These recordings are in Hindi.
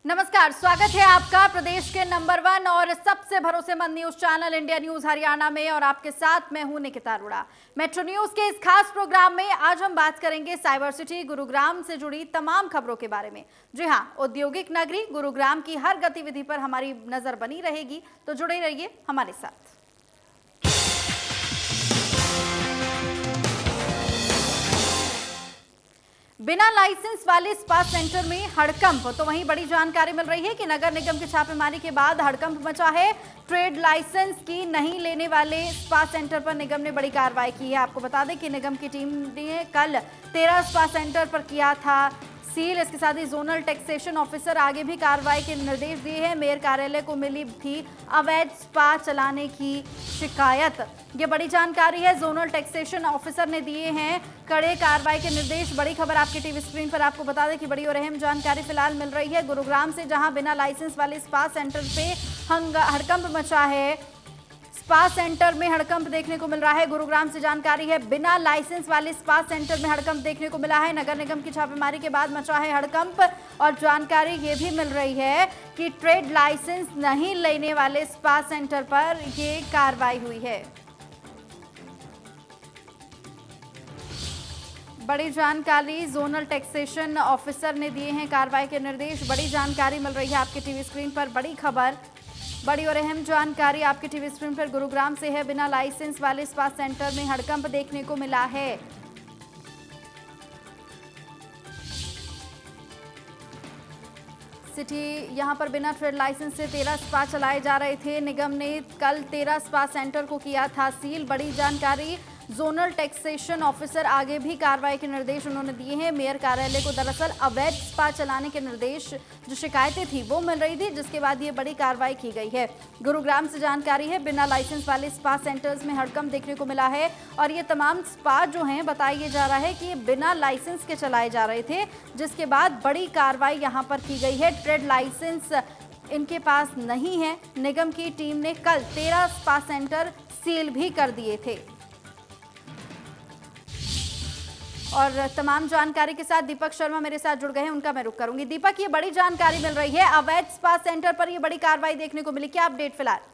नमस्कार, स्वागत है आपका प्रदेश के नंबर 1 और सबसे भरोसेमंद news channel India news Haryana में। और आपके साथ मैं हूं निकिता अरोड़ा। मेट्रो न्यूज के इस खास प्रोग्राम में आज हम बात करेंगे साइबर सिटी गुरुग्राम से जुड़ी तमाम खबरों के बारे में। जी हां, औद्योगिक नगरी गुरुग्राम की हर गतिविधि पर हमारी नजर बनी रहेगी, तो जुड़े रहिए हमारे साथ। बिना लाइसेंस वाले स्पा सेंटर में हड़कंप। तो वहीं बड़ी जानकारी मिल रही है कि नगर निगम की छापेमारी के बाद हड़कंप मचा है। ट्रेड लाइसेंस की नहीं लेने वाले स्पा सेंटर पर निगम ने बड़ी कार्रवाई की है। आपको बता दें कि निगम की टीम ने कल 13 स्पा सेंटर पर किया था सील। इसके साथ ही जोनल टैक्सेशन ऑफिसर आगे भी कार्रवाई के निर्देश दिए हैं। मेयर कार्यालय को मिली थी अवैध स्पा चलाने की शिकायत। ये बड़ी जानकारी है, जोनल टैक्सेशन ऑफिसर ने दिए हैं कड़े कार्रवाई के निर्देश। बड़ी खबर आपके टीवी स्क्रीन पर आपको बता दें कि बड़ी और अहम जानकारी फिलहाल मिल रही है गुरुग्राम से, जहां बिना लाइसेंस वाले स्पा सेंटर पे हड़कंप मचा है। स्पा सेंटर में हड़कंप देखने को मिल रहा है। गुरुग्राम से जानकारी है, बिना लाइसेंस वाले स्पा सेंटर में हड़कंप देखने को मिला है। नगर निगम की छापेमारी के बाद मचा है हड़कंप। और जानकारी ये भी मिल रही है कि ट्रेड लाइसेंस नहीं लेने वाले स्पा सेंटर पर ये कार्रवाई हुई है। बड़ी जानकारी जोनल टैक्सेशन ऑफिसर ने दिए हैं कार्रवाई के निर्देश। बड़ी जानकारी मिल रही है आपके टीवी स्क्रीन पर। बड़ी खबर, बड़ी और अहम जानकारी आपके टीवी स्क्रीन पर गुरुग्राम से है। बिना लाइसेंस वाले स्पा सेंटर में हड़कंप देखने को मिला है। सिटी यहां पर बिना ट्रेड लाइसेंस से 13 स्पा चलाए जा रहे थे। निगम ने कल 13 स्पा सेंटर को किया था सील। बड़ी जानकारी, जोनल टैक्सेशन ऑफिसर आगे भी कार्रवाई के निर्देश उन्होंने दिए हैं। मेयर कार्यालय को दरअसल अवैध स्पा चलाने के निर्देश, जो शिकायतें थी वो मिल रही थी, जिसके बाद ये बड़ी कार्रवाई की गई है। गुरुग्राम से जानकारी है, बिना लाइसेंस वाले स्पा सेंटर्स में हड़कंप देखने को मिला है। और ये तमाम स्पा जो हैं, बताया जा रहा है कि ये बिना लाइसेंस के चलाए जा रहे थे, जिसके बाद बड़ी कार्रवाई यहाँ पर की गई है। ट्रेड लाइसेंस इनके पास नहीं है। निगम की टीम ने कल 13 स्पा सेंटर सील भी कर दिए थे। और तमाम जानकारी के साथ दीपक शर्मा मेरे साथ जुड़ गए हैं, उनका मैं रुख करूंगी। दीपक, ये बड़ी जानकारी मिल रही है, अवैध स्पा सेंटर पर ये बड़ी कार्रवाई देखने को मिली, क्या अपडेट फिलहाल?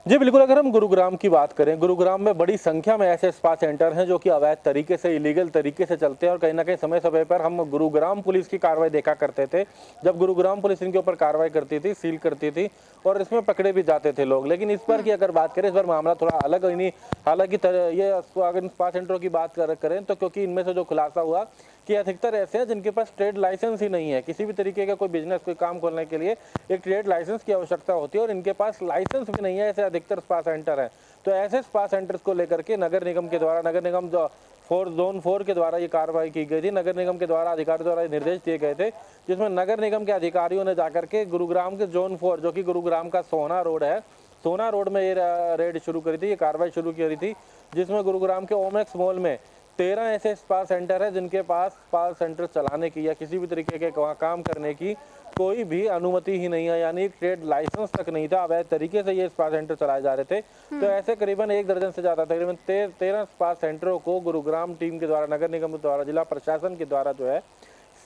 जी बिल्कुल, अगर हम गुरुग्राम की बात करें, गुरुग्राम में बड़ी संख्या में ऐसे स्पा सेंटर हैं जो कि अवैध तरीके से, इलीगल तरीके से चलते हैं। और कहीं ना कहीं समय समय पर हम गुरुग्राम पुलिस की कार्रवाई देखा करते थे, जब गुरुग्राम पुलिस इनके ऊपर कार्रवाई करती थी, सील करती थी और इसमें पकड़े भी जाते थे लोग। लेकिन इस बार की अगर बात करें, इस बार मामला थोड़ा अलग है। नहीं, हालांकि ये अगर इन स्पा सेंटरों की बात करें तो क्योंकि इनमें से जो खुलासा हुआ कि अधिकतर ऐसे हैं जिनके पास ट्रेड लाइसेंस ही नहीं है। किसी भी तरीके का कोई बिजनेस, कोई काम खोलने के लिए एक ट्रेड लाइसेंस की आवश्यकता होती है और इनके पास लाइसेंस भी नहीं है, ऐसे अधिकतर स्पा सेंटर हैं। तो ऐसे स्पा सेंटर्स को लेकर के नगर निगम के द्वारा, नगर निगम जो जोन 4 के द्वारा ये कार्रवाई की गई थी। नगर निगम के द्वारा, अधिकारियों द्वारा निर्देश दिए गए थे, जिसमें नगर निगम के अधिकारियों ने जाकर के गुरुग्राम के जोन 4, जो कि गुरुग्राम का सोना रोड है, सोना रोड में ये रेड शुरू करी थी, ये कार्रवाई शुरू करी थी, जिसमें गुरुग्राम के ओमेक्स मॉल में 13 ऐसे स्पा सेंटर है जिनके पास स्पा सेंटर चलाने की या किसी भी तरीके के काम करने की कोई भी अनुमति ही नहीं है, यानी ट्रेड लाइसेंस तक नहीं था। अवैध तरीके से ये स्पा सेंटर चलाए जा रहे थे। तो ऐसे करीबन 1 दर्जन से ज्यादा, तकरीबन 13 स्पा सेंटरों को गुरुग्राम टीम के द्वारा, नगर निगम के द्वारा, जिला प्रशासन के द्वारा जो है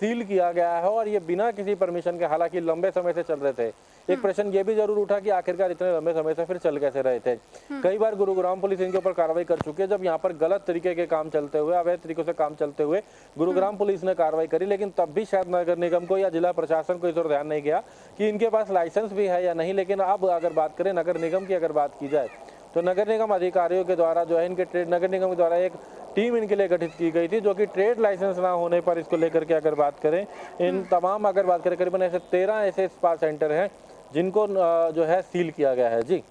सील किया गया है। और ये बिना किसी परमिशन के, हालांकि लंबे समय से चल रहे थे। एक प्रश्न ये भी जरूर उठा कि आखिरकार इतने लंबे समय से फिर चल कैसे रहे थे। कई बार गुरुग्राम पुलिस इनके ऊपर कार्रवाई कर चुकी है। जब यहाँ पर गलत तरीके के काम चलते हुए, अवैध तरीकों से काम चलते हुए गुरुग्राम पुलिस ने कार्रवाई करी, लेकिन तब भी शायद नगर निगम को या जिला प्रशासन को इस ओर ध्यान नहीं गया कि इनके पास लाइसेंस भी है या नहीं। लेकिन अब अगर बात करें नगर निगम की, अगर बात की जाए तो नगर निगम अधिकारियों के द्वारा जो है, इनके ट्रेड, नगर निगम के द्वारा एक टीम इनके लिए गठित की गई थी, जो कि ट्रेड लाइसेंस ना होने पर इसको लेकर के अगर बात करें, इन तमाम अगर बात करें, करीबन ऐसे 13 ऐसे स्पा सेंटर हैं जिनको जो है सील किया गया है। जी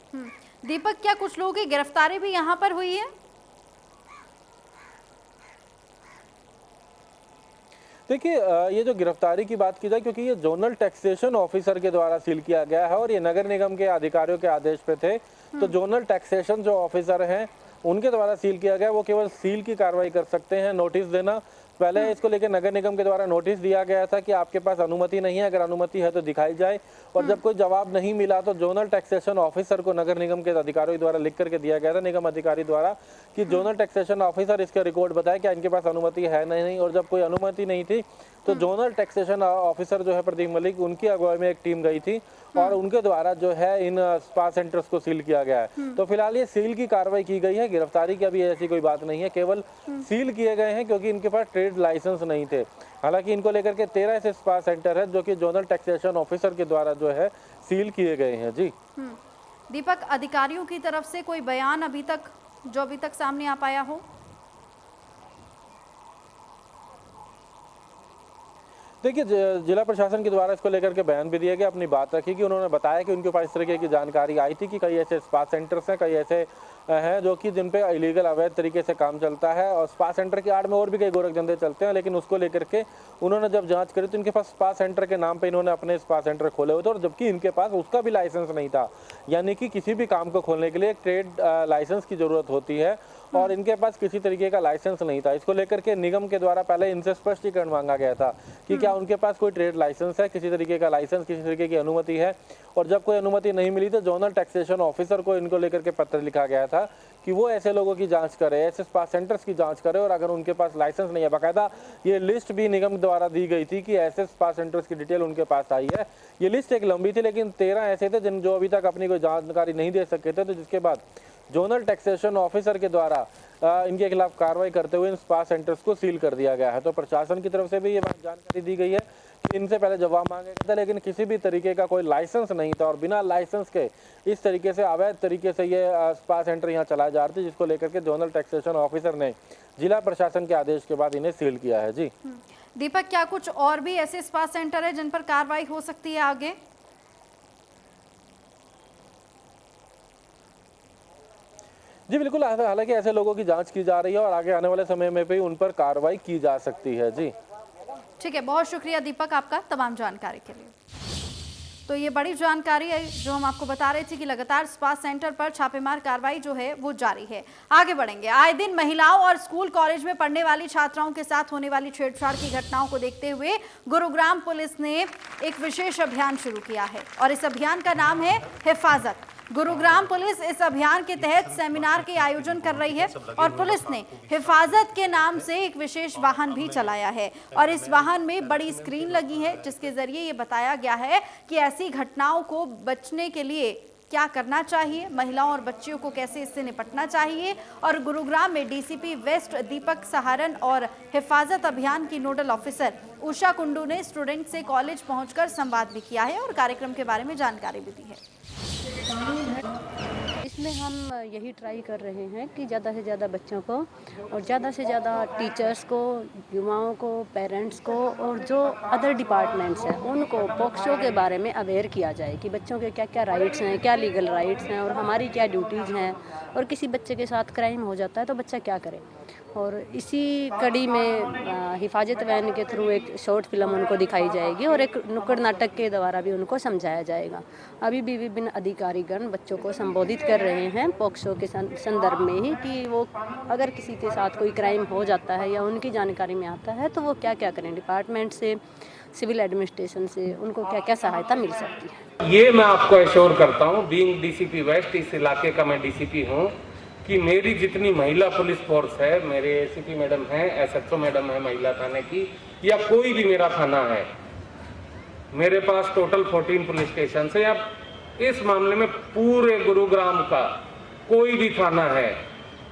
दीपक, क्या कुछ लोगों की गिरफ्तारी भी यहाँ पर हुई है? देखिए, ये जो गिरफ्तारी की बात की जाए, क्योंकि ये जोनल टैक्सेशन ऑफिसर के द्वारा सील किया गया है और ये नगर निगम के अधिकारियों के आदेश पे थे, तो जोनल टैक्सेशन जो ऑफिसर हैं उनके द्वारा सील किया गया। वो केवल सील की कार्रवाई कर सकते हैं, नोटिस देना पहले इसको लेकर नगर निगम के द्वारा नोटिस दिया गया था कि आपके पास अनुमति नहीं है, अगर अनुमति है तो दिखाई जाए। और जब कोई जवाब नहीं मिला तो जोनल टैक्सेशन ऑफिसर को नगर निगम के अधिकारियों द्वारा लिख करके दिया गया था, निगम अधिकारी द्वारा, कि जोनल टैक्सेशन ऑफिसर इसका रिकॉर्ड बताए क्या इनके पास अनुमति है नहीं। और जब कोई अनुमति नहीं थी तो जोनल टैक्सेशन ऑफिसर जो है प्रदीप मलिक, उनकी अगुवाई में एक टीम गई थी और उनके द्वारा जो है इन स्पा सेंटर्स को सील किया गया है। तो फिलहाल ये सील की कार्रवाई की गई है, गिरफ्तारी की अभी ऐसी कोई बात नहीं है, केवल सील किए गए हैं क्योंकि इनके पास ट्रेड लाइसेंस नहीं थे। हालांकि इनको लेकर के 13 ऐसे स्पा सेंटर है जो कि जोनल टैक्सेशन ऑफिसर के द्वारा जो है सील किए गए हैं। जी दीपक, अधिकारियों की तरफ से कोई बयान अभी तक सामने आ पाया हो? देखिए, जिला प्रशासन के द्वारा इसको लेकर के बयान भी दिया गया, अपनी बात रखी कि उन्होंने बताया कि उनके पास इस तरीके की जानकारी आई थी कि कई ऐसे स्पा सेंटर्स हैं, कई ऐसे हैं जो कि जिन पे इलीगल अवैध तरीके से काम चलता है और स्पा सेंटर की आड़ में और भी कई गोरख धंधे चलते हैं। लेकिन उसको लेकर के उन्होंने जब जांच करी तो इनके पास स्पा सेंटर के नाम पे इन्होंने अपने स्पा सेंटर खोले हुए थे, और जबकि इनके पास उसका भी लाइसेंस नहीं था। यानी कि किसी भी काम को खोलने के लिए एक ट्रेड लाइसेंस की जरूरत होती है और इनके पास किसी तरीके का लाइसेंस नहीं था। इसको लेकर के निगम के द्वारा पहले इनसे स्पष्टीकरण मांगा गया था कि क्या उनके पास कोई ट्रेड लाइसेंस है, किसी तरीके का लाइसेंस, किसी तरीके की अनुमति है। और जब कोई अनुमति नहीं मिली तो जोनल टैक्सेशन ऑफिसर को इनको लेकर के पत्र लिखा गया था कि वो ऐसे लोगों की जांच करे, ऐसे स्पा सेंटर्स की जांच करे, और अगर उनके पास लाइसेंस नहीं है, बाकायदा ये लिस्ट भी निगम द्वारा दी गई थी कि ऐसे स्पा सेंटर्स की डिटेल उनके पास आई है। ये लिस्ट एक लंबी थी, लेकिन 13 ऐसे थे जो अभी तक अपनी कोई जानकारी नहीं दे सके थे। तो जिसके बाद जोनल टैक्सेशन ऑफिसर के द्वारा इनके खिलाफ कार्रवाई करते हुए इन स्पा सेंटर्स को सील कर दिया गया है। तो प्रशासन की तरफ से भी ये जानकारी दी गई है कि इनसे पहले जवाब मांगा गया था, लेकिन किसी भी तरीके का कोई लाइसेंस नहीं था और बिना लाइसेंस के इस तरीके से अवैध तरीके से ये स्पा सेंटर यहाँ चलाए जा रहे थे, जिसको लेकर के जोनल टैक्सेशन ऑफिसर ने जिला प्रशासन के आदेश के बाद इन्हें सील किया है। जी दीपक, क्या कुछ और भी ऐसे स्पा सेंटर है जिन पर कार्रवाई हो सकती है आगे? जी बिल्कुल, हालांकि ऐसे लोगों की जांच की जा रही है और आगे आने वाले समय में भी उन पर कार्रवाई की जा सकती है। जी ठीक है, बहुत शुक्रिया दीपक आपका तमाम जानकारी के लिए। तो ये बड़ी जानकारी है जो हम आपको बता रहे थे कि लगातार स्पा सेंटर पर छापेमार कार्रवाई जो है वो जारी है। आगे बढ़ेंगे। आए दिन महिलाओं और स्कूल कॉलेज में पढ़ने वाली छात्राओं के साथ होने वाली छेड़छाड़ की घटनाओं को देखते हुए गुरुग्राम पुलिस ने एक विशेष अभियान शुरू किया है और इस अभियान का नाम है हिफाजत। गुरुग्राम पुलिस इस अभियान के तहत सेमिनार के आयोजन कर रही है और पुलिस ने हिफाजत के नाम से एक विशेष वाहन भी चलाया है और इस वाहन में बड़ी स्क्रीन लगी है जिसके जरिए ये बताया गया है कि ऐसी घटनाओं को बचने के लिए क्या करना चाहिए, महिलाओं और बच्चियों को कैसे इससे निपटना चाहिए। और गुरुग्राम में डीसीपी वेस्ट दीपक सहारन और हिफाजत अभियान की नोडल ऑफिसर उषा कुंडू ने स्टूडेंट से कॉलेज पहुंचकर संवाद भी किया है और कार्यक्रम के बारे में जानकारी भी दी है। इसमें हम यही ट्राई कर रहे हैं कि ज़्यादा से ज़्यादा बच्चों को और ज़्यादा से ज़्यादा टीचर्स को, युवाओं को, पेरेंट्स को और जो अदर डिपार्टमेंट्स हैं उनको पॉक्सो के बारे में अवेयर किया जाए कि बच्चों के क्या क्या राइट्स हैं, क्या लीगल राइट्स हैं और हमारी क्या ड्यूटीज़ हैं, और किसी बच्चे के साथ क्राइम हो जाता है तो बच्चा क्या करे। और इसी कड़ी में हिफाजत वैन के थ्रू एक शॉर्ट फिल्म उनको दिखाई जाएगी और एक नुक्कड़ नाटक के द्वारा भी उनको समझाया जाएगा। अभी भी विभिन्न अधिकारीगण बच्चों को संबोधित कर रहे हैं पॉक्सो के संदर्भ में ही कि वो अगर किसी के साथ कोई क्राइम हो जाता है या उनकी जानकारी में आता है तो वो क्या क्या करें, डिपार्टमेंट से, सिविल एडमिनिस्ट्रेशन से उनको क्या क्या सहायता मिल सकती है। ये मैं आपको एश्योर करता हूँ, बीइंग डीसीपी वेस्ट, इस इलाके का मैं डीसीपी हूँ, कि मेरी जितनी महिला पुलिस फोर्स है, मेरे एसीपी मैडम हैं, एसएचओ मैडम है महिला थाने की, या कोई भी मेरा थाना है, मेरे पास टोटल 14 पुलिस स्टेशन है, या इस मामले में पूरे गुरुग्राम का कोई भी थाना है,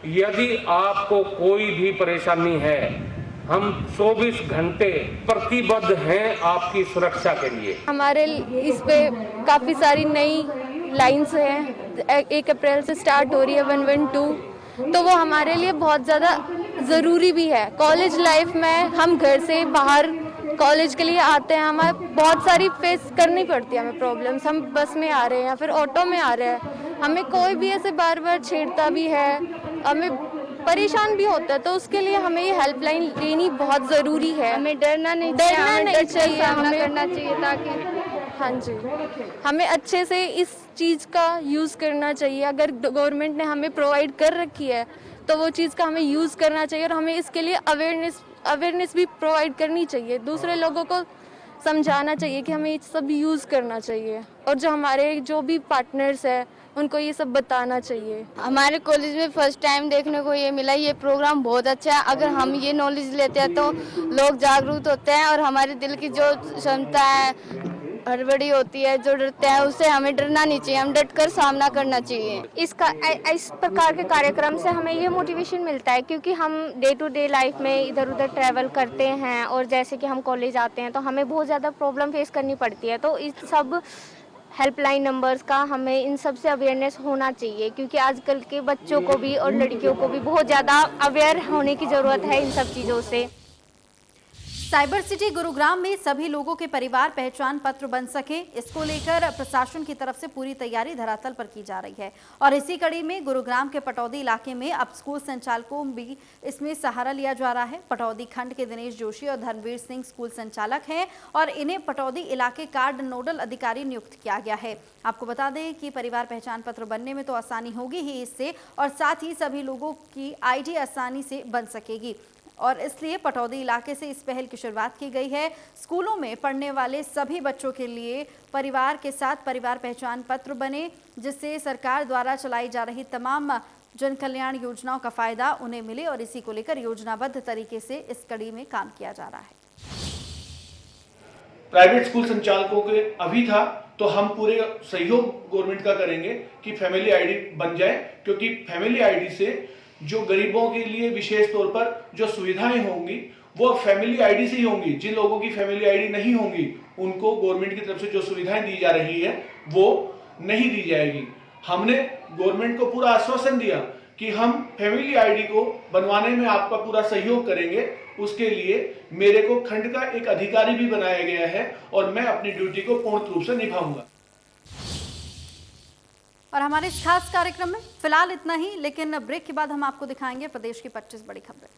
यदि आपको कोई भी परेशानी है, हम 24 घंटे प्रतिबद्ध हैं आपकी सुरक्षा के लिए। हमारे इस पे काफ़ी सारी नई लाइन्स हैं, 1 अप्रैल से स्टार्ट हो रही है 112, तो वो हमारे लिए बहुत ज़्यादा ज़रूरी भी है। कॉलेज लाइफ में हम घर से बाहर कॉलेज के लिए आते हैं, हमें बहुत सारी फेस करनी पड़ती है, हमें प्रॉब्लम्स। हम बस में आ रहे हैं या फिर ऑटो में आ रहे हैं, हमें कोई भी ऐसे बार बार छेड़ता भी है, हमें परेशान भी होता है, तो उसके लिए हमें ये हेल्पलाइन लेनी बहुत ज़रूरी है। हमें डरना नहीं चाहिए, हमें करना चाहिए ताकि हाँ जी, हमें अच्छे से इस चीज़ का यूज़ करना चाहिए। अगर गवर्नमेंट ने हमें प्रोवाइड कर रखी है तो वो चीज़ का हमें यूज़ करना चाहिए और हमें इसके लिए अवेयरनेस भी प्रोवाइड करनी चाहिए, दूसरे लोगों को समझाना चाहिए कि हमें ये सब यूज़ करना चाहिए, और जो हमारे जो भी पार्टनर्स हैं उनको ये सब बताना चाहिए। हमारे कॉलेज में फर्स्ट टाइम देखने को ये मिला, ये प्रोग्राम बहुत अच्छा है। अगर हम ये नॉलेज लेते हैं तो लोग जागरूक होते हैं, और हमारे दिल की जो क्षमता है, हड़बड़ी होती है, जो डरते हैं, उससे हमें डरना नहीं चाहिए, हम डट कर सामना करना चाहिए। इस प्रकार के कार्यक्रम से हमें ये मोटिवेशन मिलता है, क्योंकि हम डे टू डे लाइफ में इधर उधर ट्रैवल करते हैं, और जैसे कि हम कॉलेज आते हैं तो हमें बहुत ज़्यादा प्रॉब्लम फेस करनी पड़ती है। तो इस सब हेल्पलाइन नंबर्स का हमें इन सब से अवेयरनेस होना चाहिए, क्योंकि आजकल के बच्चों को भी और लड़कियों को भी बहुत ज़्यादा अवेयर होने की ज़रूरत है इन सब चीज़ों से। साइबर सिटी गुरुग्राम में सभी लोगों के परिवार पहचान पत्र बन सके, इसको लेकर प्रशासन की तरफ से पूरी तैयारी धरातल पर की जा रही है। और इसी कड़ी में गुरुग्राम के पटौदी इलाके में अब स्कूल संचालकों भी इसमें सहारा लिया जा रहा है। पटौदी खंड के दिनेश जोशी और धर्मवीर सिंह स्कूल संचालक हैं, और इन्हें पटौदी इलाके कार्ड नोडल अधिकारी नियुक्त किया गया है। आपको बता दें कि परिवार पहचान पत्र बनने में तो आसानी होगी ही इससे, और साथ ही सभी लोगों की ID आसानी से बन सकेगी, और इसलिए पटौदी इलाके से इस पहल की शुरुआत की गई है। स्कूलों में पढ़ने वाले सभी बच्चों के लिए परिवार के साथ परिवार पहचान पत्र बने, जिससे सरकार द्वारा चलाई जा रही तमाम जन कल्याण योजनाओं का फायदा उन्हें मिले, और इसी को लेकर योजनाबद्ध तरीके से इस कड़ी में काम किया जा रहा है। प्राइवेट स्कूल संचालकों के अभी था, तो हम पूरे सहयोग गवर्नमेंट का करेंगे कि फैमिली ID बन जाए, क्योंकि फैमिली ID से जो गरीबों के लिए विशेष तौर पर जो सुविधाएं होंगी वो फैमिली ID से ही होंगी। जिन लोगों की फैमिली ID नहीं होंगी उनको गवर्नमेंट की तरफ से जो सुविधाएं दी जा रही है वो नहीं दी जाएगी। हमने गवर्नमेंट को पूरा आश्वासन दिया कि हम फैमिली ID को बनवाने में आपका पूरा सहयोग करेंगे। उसके लिए मेरे को खंड का एक अधिकारी भी बनाया गया है, और मैं अपनी ड्यूटी को पूर्ण रूप से निभाऊंगा। और हमारे इस खास कार्यक्रम में फिलहाल इतना ही, लेकिन ब्रेक के बाद हम आपको दिखाएंगे प्रदेश की 25 बड़ी खबरें।